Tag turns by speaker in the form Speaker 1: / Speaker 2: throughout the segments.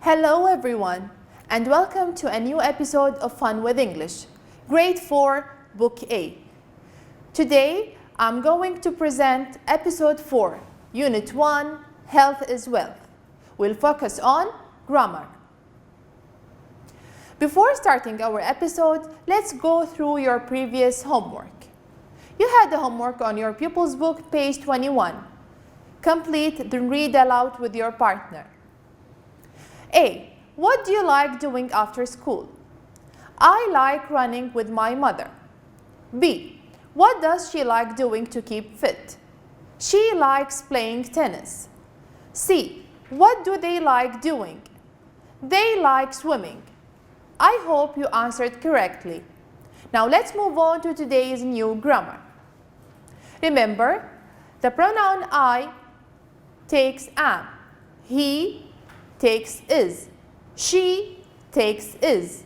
Speaker 1: Hello everyone, and welcome to a new episode of Fun with English, Grade 4, Book A. Today, I'm going to present Episode 4, Unit 1, Health is Wealth. We'll focus on grammar. Before starting our episode, let's go through your previous homework. You had the homework on your pupils book, page 21. Complete the read aloud with your partner. A. What do you like doing after school? I like running with my mother. B. What does she like doing to keep fit? She likes playing tennis. C. What do they like doing? They like swimming. I hope you answered correctly. Now let's move on to today's new grammar. Remember, the pronoun I takes am. He takes is. She takes is.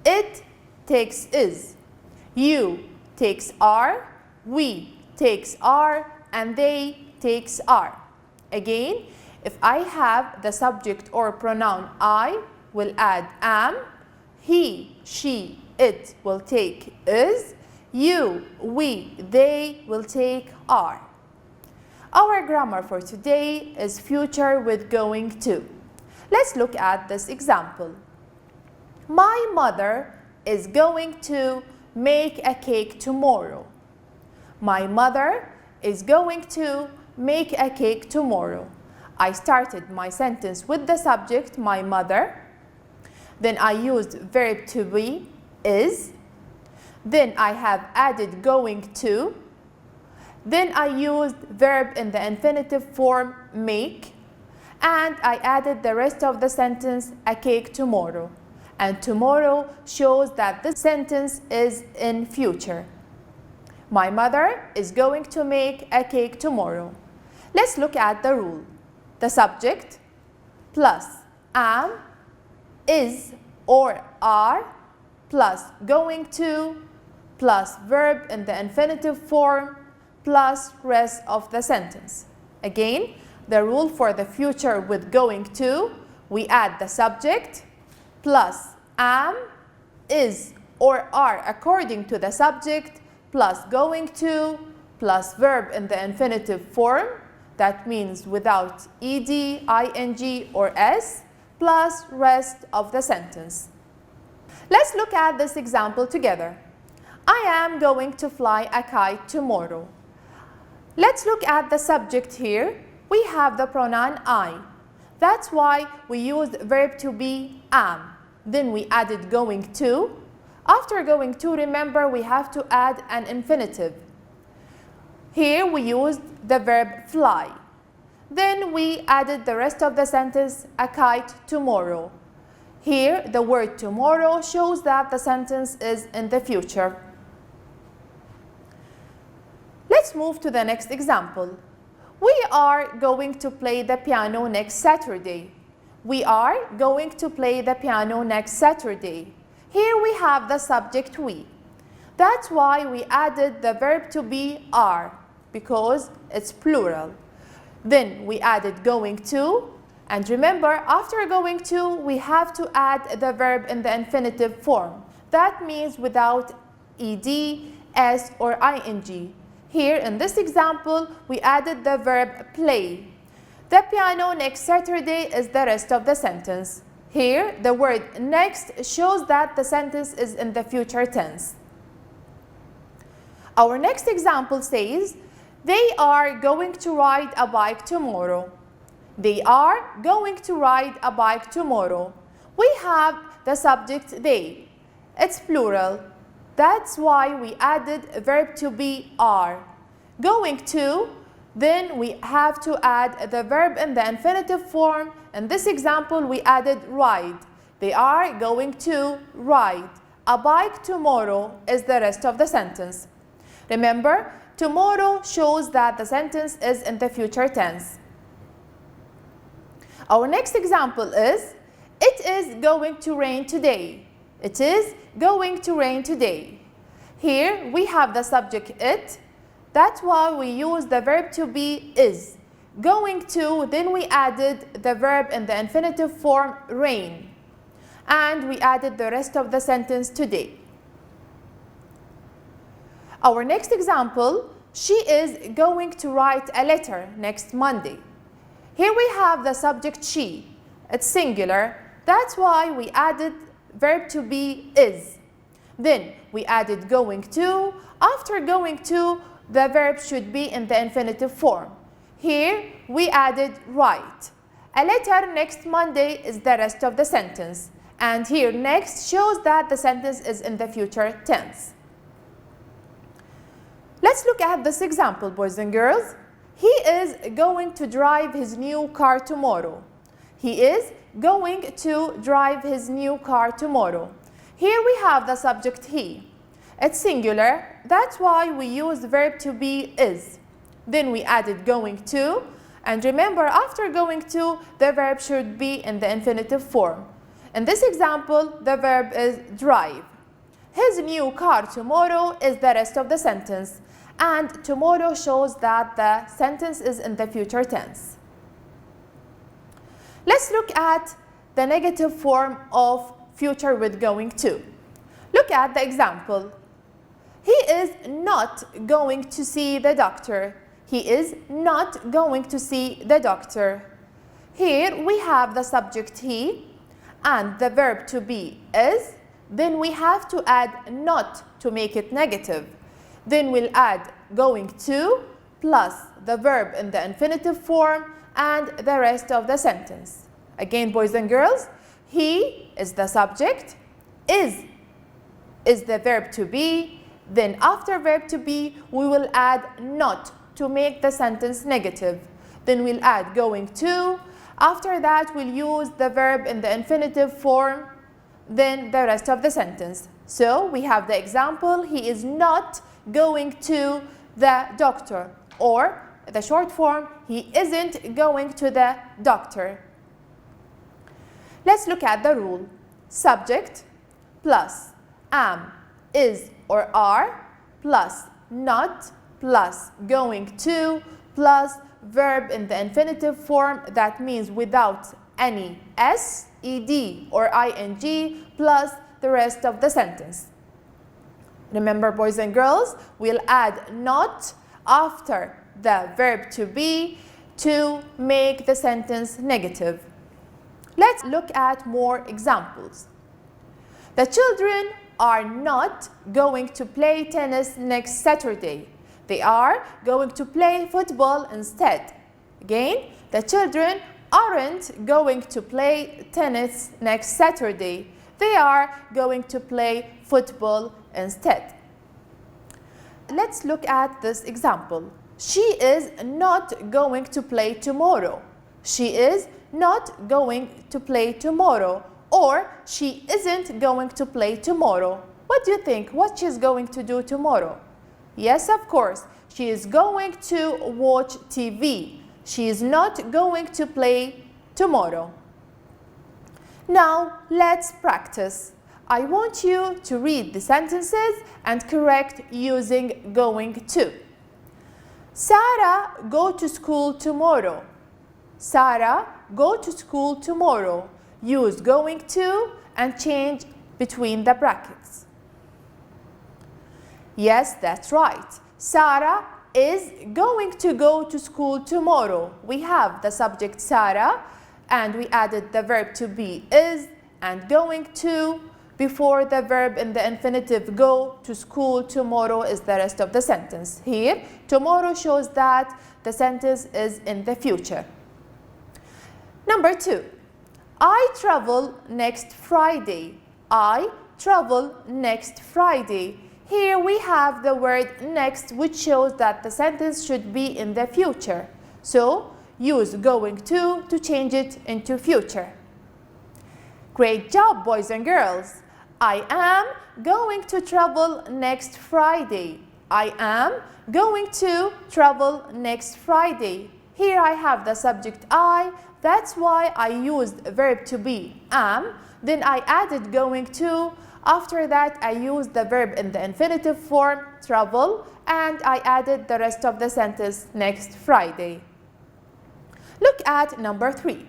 Speaker 1: It takes is. You takes are. We takes are. And they takes are. Again, if I have the subject or pronoun I, will add am. He, she, it will take is. You, we, they will take are. Our grammar for today is future with going to. Let's look at this example. My mother is going to make a cake tomorrow. My mother is going to make a cake tomorrow. I started my sentence with the subject, my mother. Then I used verb to be, is. Then I have added going to. Then I used verb in the infinitive form, make. And I added the rest of the sentence, a cake tomorrow. And tomorrow shows that this sentence is in future. My mother is going to make a cake tomorrow. Let's look at the rule. The subject plus am, is or are plus going to plus verb in the infinitive form plus rest of the sentence. Again, the rule for the future with going to, we add the subject plus am, is or are according to the subject plus going to plus verb in the infinitive form, that means without ed, ing or s, plus rest of the sentence. Let's look at this example together. I am going to fly a kite tomorrow. Let's look at the subject here. We have the pronoun I. That's why we used verb to be am. Then we added going to. After going to, remember we have to add an infinitive. Here we used the verb fly. Then we added the rest of the sentence, a kite tomorrow. Here the word tomorrow shows that the sentence is in the future. Let's move to the next example. We are going to play the piano next Saturday. We are going to play the piano next Saturday. Here we have the subject we. That's why we added the verb to be are, because it's plural. Then we added going to, and remember after going to we have to add the verb in the infinitive form. That means without ed, s or ing. Here in this example, we added the verb play. The piano next Saturday is the rest of the sentence. Here, the word next shows that the sentence is in the future tense. Our next example says, they are going to ride a bike tomorrow. They are going to ride a bike tomorrow. We have the subject they. It's plural. That's why we added a verb to be are. Going to, then we have to add the verb in the infinitive form. In this example, we added ride. They are going to ride a bike tomorrow is the rest of the sentence. Remember, tomorrow shows that the sentence is in the future tense. Our next example is, it is going to rain today. It is going to rain today. Here we have the subject it. That's why we use the verb to be is. going to, then we added the verb in the infinitive form rain. And we added the rest of the sentence today. Our next example, she is going to write a letter next Monday. Here we have the subject she. It's singular. That's why we added verb to be is. Then we added going to. After going to, the verb should be in the infinitive form. Here we added write. A letter next Monday is the rest of the sentence. And here next shows that the sentence is in the future tense. Let's look at this example, boys and girls. He is going to drive his new car tomorrow. He is going to drive his new car tomorrow. Here we have the subject he. It's singular. That's why we use the verb to be is. Then we added going to. And remember, after going to, the verb should be in the infinitive form. In this example, the verb is drive. His new car tomorrow is the rest of the sentence. And tomorrow shows that the sentence is in the future tense. Let's look at the negative form of future with going to. Look at the example. He is not going to see the doctor. He is not going to see the doctor. Here we have the subject he and the verb to be is. Then we have to add not to make it negative. Then we'll add going to plus the verb in the infinitive form and the rest of the sentence. Again, boys and girls, he is the subject, is the verb to be. Then after verb to be, we will add not to make the sentence negative. Then we'll add going to. After that, we'll use the verb in the infinitive form, then the rest of the sentence. So we have the example, he is not going to the doctor, or the short form, he isn't going to the doctor. Let's look at the rule. Subject plus am, is or are plus not plus going to plus verb in the infinitive form, that means without any s, ed or ing, plus the rest of the sentence. Remember, boys and girls, we'll add not after the verb to be to make the sentence negative. Let's look at more examples. The children are not going to play tennis next Saturday. They are going to play football instead. Again, the children aren't going to play tennis next Saturday. They are going to play football instead. Let's look at this example. She is not going to play tomorrow. She is not going to play tomorrow. Or she isn't going to play tomorrow. What do you think? What she's going to do tomorrow? Yes, of course. She is going to watch TV. She is not going to play tomorrow. Now, let's practice. I want you to read the sentences and correct using going to. Sarah, go to school tomorrow. Sarah, go to school tomorrow. Use going to and change between the brackets. Yes, that's right. Sarah is going to go to school tomorrow. We have the subject Sarah and we added the verb to be is and going to before the verb in the infinitive. Go to school tomorrow is the rest of the sentence. Here, tomorrow shows that the sentence is in the future. Number 2. I travel next Friday. I travel next Friday. Here we have the word next, which shows that the sentence should be in the future. So use going to change it into future. Great job, boys and girls. I am going to travel next Friday. I am going to travel next Friday. Here I have the subject I. That's why I used verb to be am. Then I added going to. After that, I used the verb in the infinitive form, travel, and I added the rest of the sentence next Friday. Look at number 3.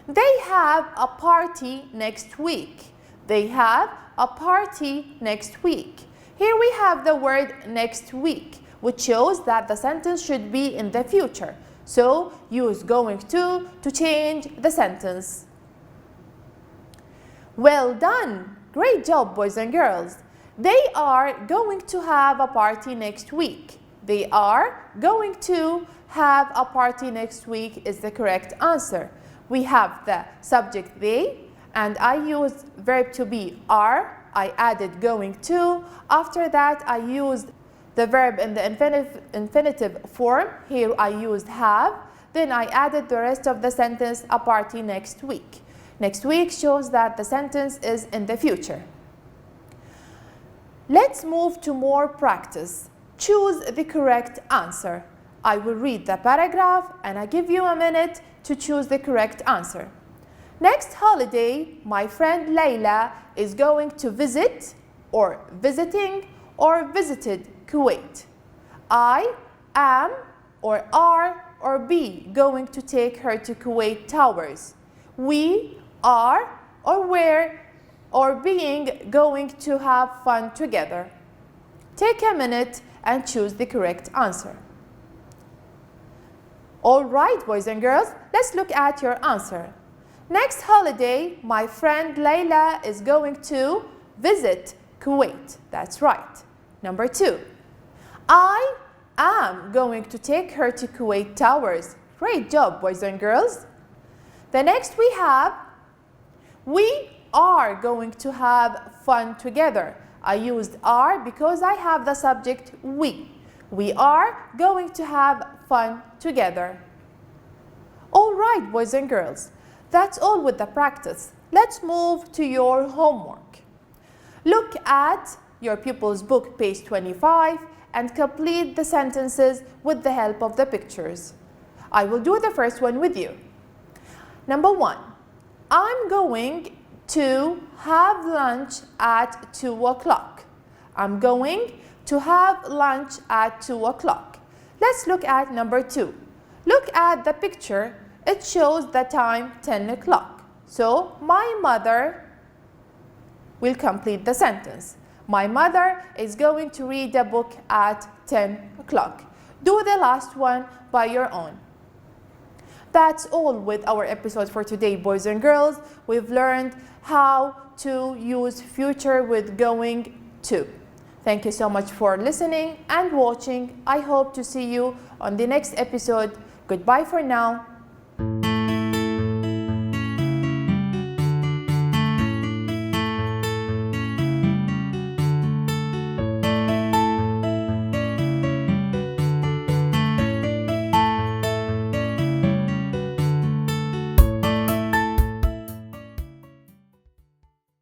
Speaker 1: They have a party next week. They have a party next week. Here we have the word next week, which shows that the sentence should be in the future. So use going to change the sentence. Well done! Great job, boys and girls. They are going to have a party next week. They are going to have a party next week is the correct answer. We have the subject they, and I used verb to be are. I added going to. After that, I used the verb in the infinitive form. Here I used have. Then I added the rest of the sentence, a party next week. Next week shows that the sentence is in the future. Let's move to more practice. Choose the correct answer. I will read the paragraph and I give you a minute to choose the correct answer. Next holiday, my friend Layla is going to visit or visiting or visited Kuwait. I am or are or be going to take her to Kuwait Towers. We are or were or being going to have fun together. Take a minute and choose the correct answer. All right, boys and girls, let's look at your answer. Next holiday, my friend Layla is going to visit Kuwait. That's right. Number 2. I am going to take her to Kuwait Towers. Great job, boys and girls. The next we have, we are going to have fun together. I used are because I have the subject we. We are going to have fun together. All right, boys and girls, that's all with the practice. Let's move to your homework. Look at your pupil's book, page 25, and complete the sentences with the help of the pictures. I will do the first one with you. Number 1, I'm going to have lunch at 2 o'clock. I'm going to have lunch at 2 o'clock. Let's look at number 2. Look at the picture. It shows the time 10 o'clock. So my mother will complete the sentence. My mother is going to read a book at 10 o'clock. Do the last one by your own. That's all with our episode for today, boys and girls. We've learned how to use future with going to. Thank you so much for listening and watching. I hope to see you on the next episode. Goodbye for now.